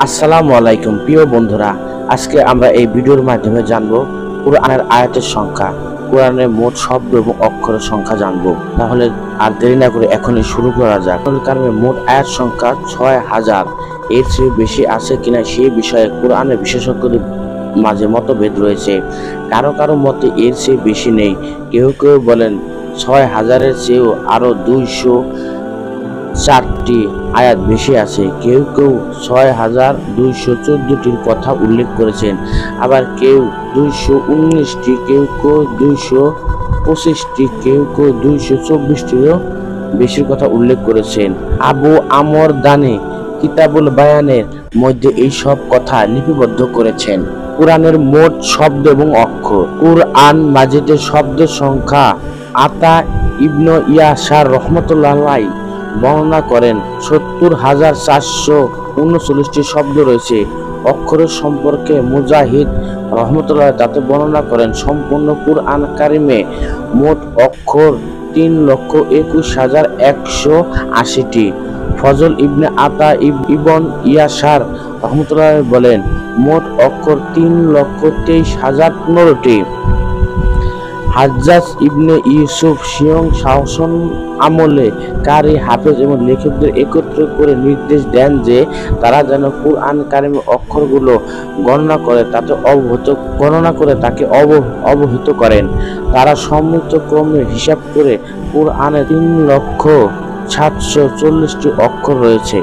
আসসালামু আলাইকুম প্রিয় বন্ধুরা, আজকে আমরা এই ভিডিওর মাধ্যমে জানব কোরআনের আয়াতের সংখ্যা, কোরআনের মোট শব্দ এবং অক্ষরের সংখ্যা জানব। তাহলে আর দেরি না করে এখনই শুরু করা যাক। কারণে মোট আয়াত সংখ্যা ৬,০০০, এর চেয়ে বেশি আছে কিনা সেই বিষয়ে কোরআনের বিশেষজ্ঞদের মাঝে মতভেদ রয়েছে। কারো কারো মতে এর চেয়ে বেশি নেই, কেউ কেউ বলেন ৬,০০০-এর চেয়েও আরো ২০৪টি আয়াত বেশি আছে। কেউ কেউ ৬,২১৪টির কথা উল্লেখ করেছেন, আবার কেউ ২১৯টি, কেউ কেউ ২২৫টি, কেউ কেউ ২২৪টিরও বেশির কথা উল্লেখ করেছেন। আবু আমর দানি কিতাবুল বায়ানের মধ্যে এই সব কথা লিপিবদ্ধ করেছেন। কোরআনের মোট শব্দ এবং অক্ষর। কুরআন মাজিদের শব্দ সংখ্যা আতা ইবনে ইয়াসার রহমতুল্লাহ আলাইহি বর্ণনা করেন ৭০,৪৩৯টি শব্দ রয়েছে। অক্ষরের সম্পর্কে মুজাহিদ রহমতুল্লাহ তাতে বর্ণনা করেন সম্পূর্ণ কুরআন কারিমে মোট অক্ষর ৩,২১,১৮০টি। ফজল ইবনে আতা ইবন ইয়াসার রহমতুল্লাহ বলেন মোট অক্ষর ৩,২৩,০১৫টি। হাজ্জাজ ইবনে ইউসুফ স্বীয় শাসন আমলে কারি, হাফেজ এবং লেখকদের একত্র করে নির্দেশ দেন যে তারা যেন কুরআন কারিমের অক্ষরগুলো গণনা করে তাকে অবহিত করেন। তারা সম্মিলিত ক্রমে হিসাব করে কুরআনে ৩,৭৪০টি অক্ষর রয়েছে।